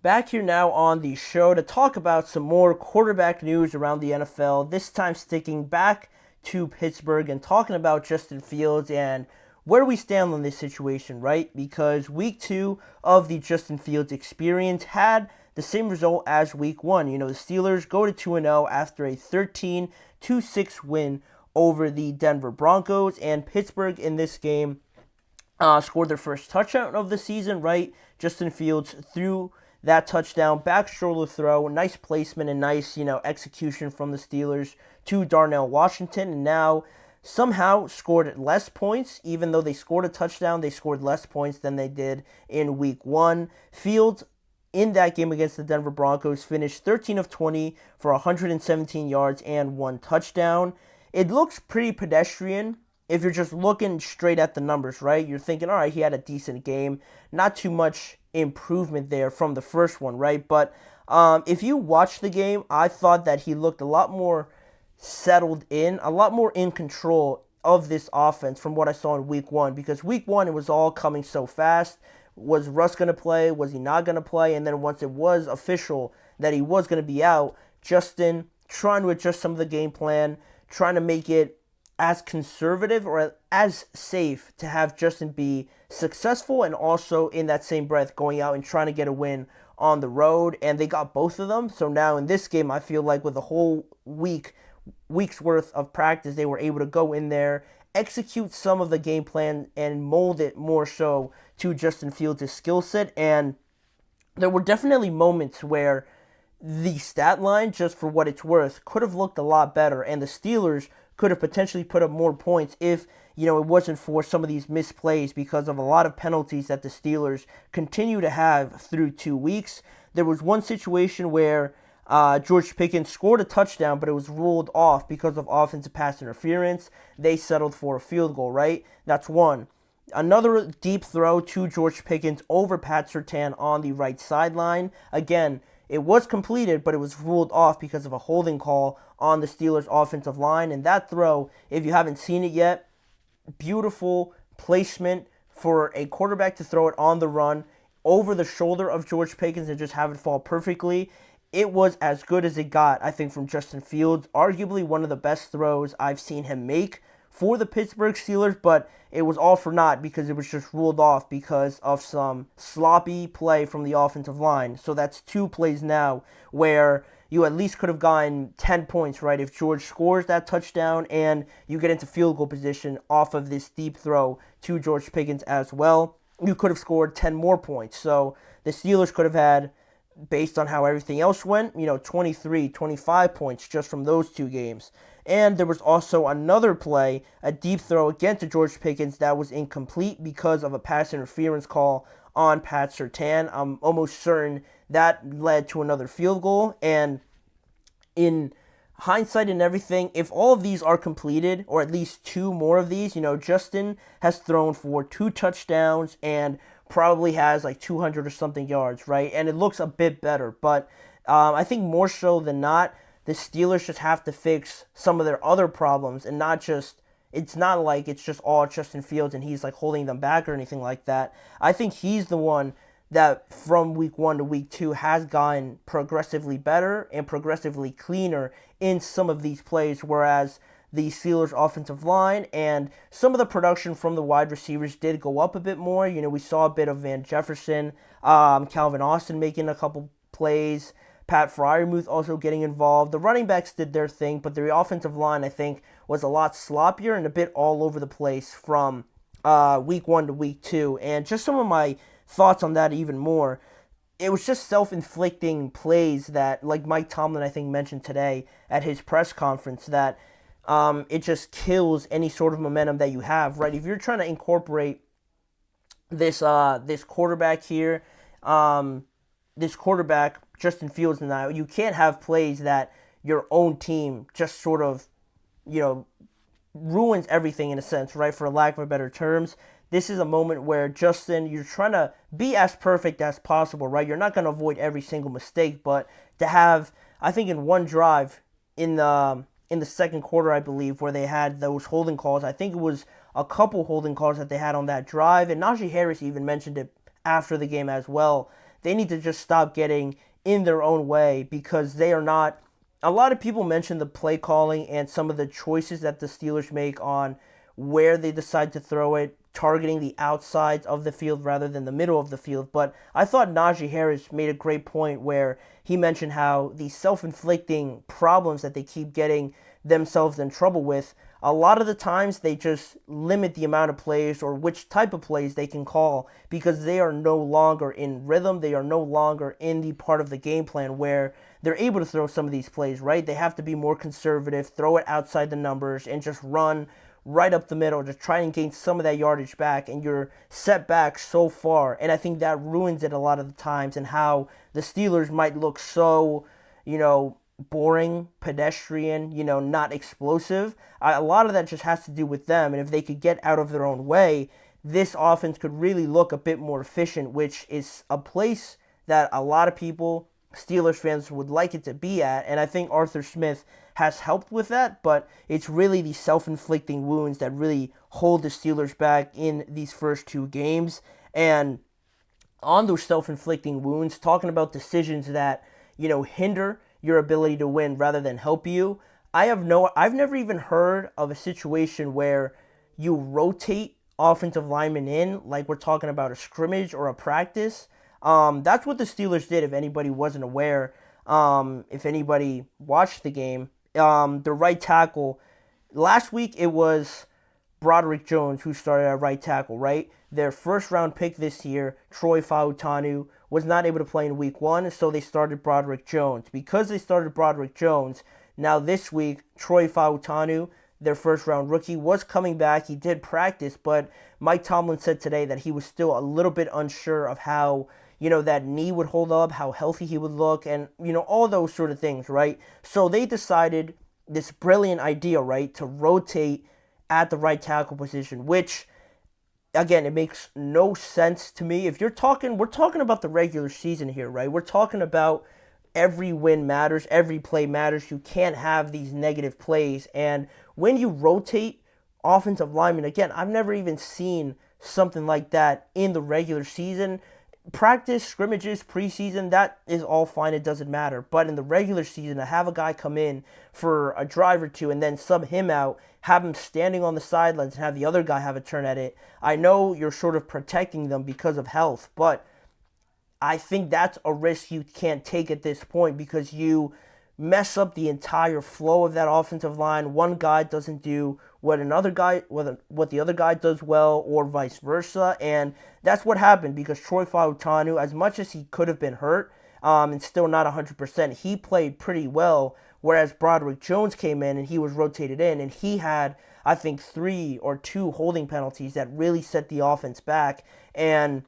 Back here now on the show to talk about some more quarterback news around the NFL, this time sticking back to Pittsburgh and talking about Justin Fields and where we stand on this situation, right? Because week 2 of the Justin Fields experience had the same result as week 1. The Steelers go to 2-0 after a 13-6 win over the Denver Broncos, and Pittsburgh in this game scored their first touchdown of the season, right? Justin Fields threw that touchdown, back shoulder throw, nice placement and nice, execution from the Steelers to Darnell Washington, and now somehow scored less points. Even though they scored a touchdown, they scored less points than they did in week 1. Fields in that game against the Denver Broncos finished 13 of 20 for 117 yards and 1 touchdown. It looks pretty pedestrian if you're just looking straight at the numbers, right? You're thinking, all right, he had a decent game. Not too much improvement there from the first one, right? But if you watch the game, I thought that he looked a lot more settled in, a lot more in control of this offense from what I saw in week 1. Because week 1, it was all coming so fast. Was Russ going to play? Was he not going to play? And then once it was official that he was going to be out, Justin trying to adjust some of the game plan, trying to make it as conservative or as safe to have Justin be successful, and also in that same breath going out and trying to get a win on the road, and they got both of them. So now in this game, I feel like with a whole week's worth of practice, they were able to go in there, execute some of the game plan, and mold it more so to Justin Fields' skill set. And there were definitely moments where the stat line, just for what it's worth, could have looked a lot better, and the Steelers could have potentially put up more points if, it wasn't for some of these misplays because of a lot of penalties that the Steelers continue to have through 2 weeks. There was one situation where George Pickens scored a touchdown, but it was ruled off because of offensive pass interference. They settled for a field goal, right? That's one. Another deep throw to George Pickens over Pat Surtain on the right sideline. Again, it was completed, but it was ruled off because of a holding call on the Steelers' offensive line. And that throw, if you haven't seen it yet, beautiful placement for a quarterback to throw it on the run over the shoulder of George Pickens and just have it fall perfectly. It was as good as it got, I think, from Justin Fields. Arguably one of the best throws I've seen him make for the Pittsburgh Steelers, but it was all for naught because it was just ruled off because of some sloppy play from the offensive line. So that's 2 plays now where you at least could have gotten 10 points, right? If George scores that touchdown and you get into field goal position off of this deep throw to George Pickens as well, you could have scored 10 more points. So the Steelers could have had, based on how everything else went, 23, 25 points just from those 2 games. And there was also another play, a deep throw again to George Pickens that was incomplete because of a pass interference call on Pat Surtain. I'm almost certain that led to another field goal. And in hindsight and everything, if all of these are completed, or at least 2 more of these, Justin has thrown for 2 touchdowns and probably has like 200 or something yards, right? And it looks a bit better. But I think more so than not, the Steelers just have to fix some of their other problems and not just, it's not like it's just all Justin Fields and he's like holding them back or anything like that. I think he's the one that from week 1 to week 2 has gotten progressively better and progressively cleaner in some of these plays, whereas the Steelers' offensive line and some of the production from the wide receivers did go up a bit more. We saw a bit of Van Jefferson, Calvin Austin making a couple plays, Pat Freiermuth also getting involved. The running backs did their thing, but the offensive line, I think, was a lot sloppier and a bit all over the place from week 1 to week 2. And just some of my thoughts on that even more, it was just self-inflicting plays that, like Mike Tomlin, I think, mentioned today at his press conference, that it just kills any sort of momentum that you have, right? If you're trying to incorporate this quarterback here, Justin Fields, and you can't have plays that your own team just sort of, ruins everything in a sense, right? For lack of better terms. This is a moment where Justin, you're trying to be as perfect as possible, right? You're not going to avoid every single mistake, but to have, I think in one drive in the second quarter, I believe, where they had those holding calls, I think it was a couple holding calls that they had on that drive, and Najee Harris even mentioned it after the game as well, they need to just stop getting in their own way because they are not. A lot of people mention the play calling and some of the choices that the Steelers make on where they decide to throw it, targeting the outsides of the field rather than the middle of the field. But I thought Najee Harris made a great point where he mentioned how these self-inflicting problems that they keep getting themselves in trouble with, a lot of the times they just limit the amount of plays or which type of plays they can call because they are no longer in rhythm. They are no longer in the part of the game plan where they're able to throw some of these plays, right? They have to be more conservative, throw it outside the numbers, and just run right up the middle to try and gain some of that yardage back, and you're set back so far. And I think that ruins it a lot of the times, and how the Steelers might look so, boring, pedestrian, not explosive. A lot of that just has to do with them, and if they could get out of their own way, this offense could really look a bit more efficient, which is a place that a lot of people, Steelers fans, would like it to be at, and I think Arthur Smith has helped with that, but it's really the self-inflicting wounds that really hold the Steelers back in these first two games. And on those self-inflicting wounds, talking about decisions that, hinder your ability to win rather than help you, I've never even heard of a situation where you rotate offensive linemen in, like we're talking about a scrimmage or a practice. That's what the Steelers did, if anybody wasn't aware. If anybody watched the game, the right tackle, last week it was Broderick Jones who started at right tackle, right? Their first round pick this year, Troy Fautanu, was not able to play in week one, so they started Broderick Jones. Because they started Broderick Jones, now this week, Troy Fautanu, their first round rookie, was coming back. He did practice, but Mike Tomlin said today that he was still a little bit unsure of how that knee would hold up, how healthy he would look, and, all those sort of things, right? So they decided this brilliant idea, right, to rotate at the right tackle position, which, again, it makes no sense to me. We're talking about the regular season here, right? We're talking about every win matters, every play matters. You can't have these negative plays. And when you rotate offensive linemen, again, I've never even seen something like that in the regular season. Practice, scrimmages, preseason, that is all fine. It doesn't matter. But in the regular season, to have a guy come in for a drive or two and then sub him out, have him standing on the sidelines and have the other guy have a turn at it, I know you're sort of protecting them because of health, but I think that's a risk you can't take at this point because you mess up the entire flow of that offensive line. One guy doesn't do what the other guy does well, or vice versa, and that's what happened because Troy Fautanu, as much as he could have been hurt, and still not 100%, he played pretty well, whereas Broderick Jones came in and he was rotated in, and he had, I think, 3 or 2 holding penalties that really set the offense back, and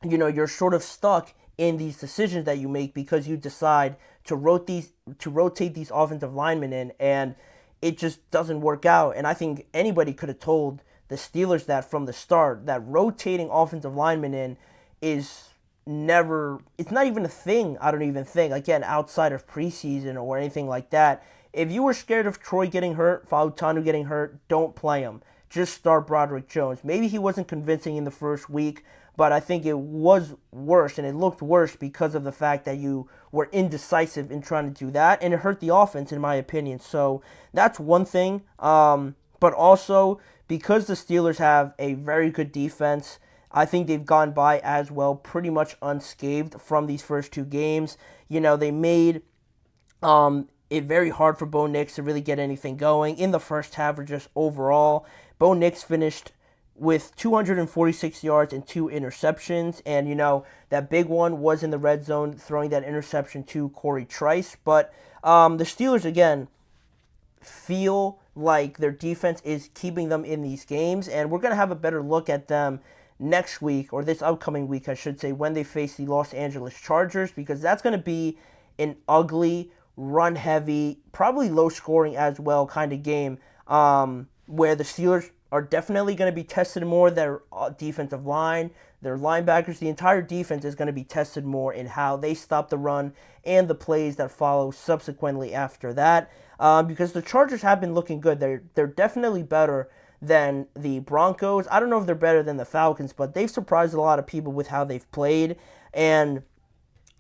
you're sort of stuck in these decisions that you make because you decide to rotate these offensive linemen in, and it just doesn't work out. And I think anybody could have told the Steelers that from the start, that rotating offensive linemen in it's not even a thing, I don't even think, again, outside of preseason or anything like that. If you were scared of Troy getting hurt, Fautanu getting hurt, don't play him. Just start Broderick Jones. Maybe he wasn't convincing in the first week, but I think it was worse, and it looked worse because of the fact that you were indecisive in trying to do that, and it hurt the offense, in my opinion. So that's one thing. But also, because the Steelers have a very good defense, I think they've gone by as well pretty much unscathed from these first two games. They made it very hard for Bo Nix to really get anything going in the first half or just overall. Bo Nix finished with 246 yards and 2 interceptions, and that big one was in the red zone, throwing that interception to Corey Trice. But the Steelers, again, feel like their defense is keeping them in these games, and we're going to have a better look at them next week, or this upcoming week, I should say, when they face the Los Angeles Chargers, because that's going to be an ugly, run-heavy, probably low-scoring as well kind of game, where the Steelers are definitely going to be tested more. Their defensive line, their linebackers, the entire defense is going to be tested more in how they stop the run and the plays that follow subsequently after that. Because the Chargers have been looking good. They're definitely better than the Broncos. I don't know if they're better than the Falcons, but they've surprised a lot of people with how they've played. And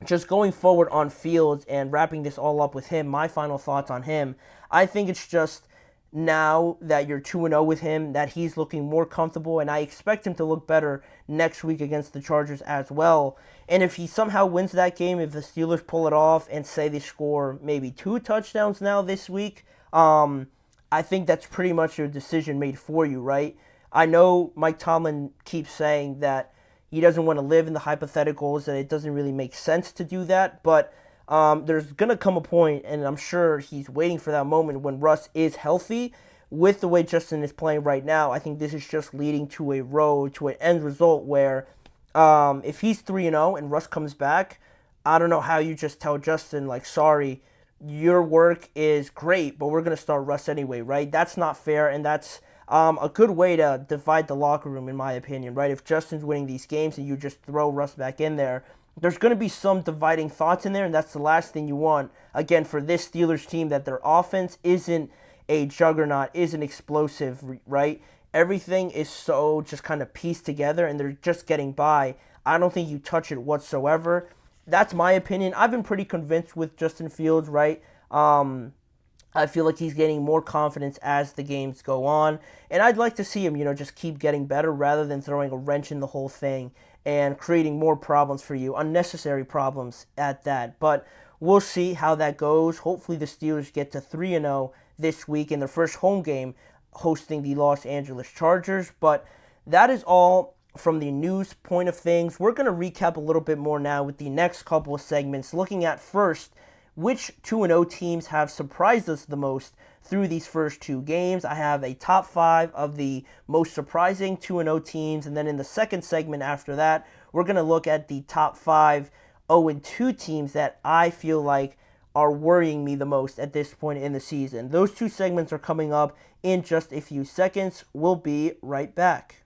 just going forward on Fields and wrapping this all up with him, my final thoughts on him, I think it's just now that you're 2-0 with him that he's looking more comfortable, and I expect him to look better next week against the Chargers as well. And if he somehow wins that game, if the Steelers pull it off and say they score maybe 2 touchdowns now this week, I think that's pretty much a decision made for you, right? I know Mike Tomlin keeps saying that he doesn't want to live in the hypotheticals, that it doesn't really make sense to do that, but there's going to come a point, and I'm sure he's waiting for that moment when Russ is healthy. With the way Justin is playing right now, I think this is just leading to a road, to an end result where if he's 3-0 and Russ comes back, I don't know how you just tell Justin, like, sorry, your work is great, but we're going to start Russ anyway, right? That's not fair, and that's a good way to divide the locker room, in my opinion, right? If Justin's winning these games and you just throw Russ back in there, there's going to be some dividing thoughts in there, and that's the last thing you want, again, for this Steelers team, that their offense isn't a juggernaut, isn't explosive, right? Everything is so just kind of pieced together, and they're just getting by. I don't think you touch it whatsoever. That's my opinion. I've been pretty convinced with Justin Fields, right? I feel like he's getting more confidence as the games go on, and I'd like to see him, just keep getting better rather than throwing a wrench in the whole thing and creating more problems for you, unnecessary problems at that. But we'll see how that goes. Hopefully the Steelers get to 3-0 this week in their first home game hosting the Los Angeles Chargers. But that is all from the news point of things. We're going to recap a little bit more now with the next couple of segments, looking at first which 2-0 teams have surprised us the most through these first 2 games. I have a top 5 of the most surprising 2-0 teams, and then in the second segment after that, we're going to look at the top 5 0-2 teams that I feel like are worrying me the most at this point in the season. Those 2 segments are coming up in just a few seconds. We'll be right back.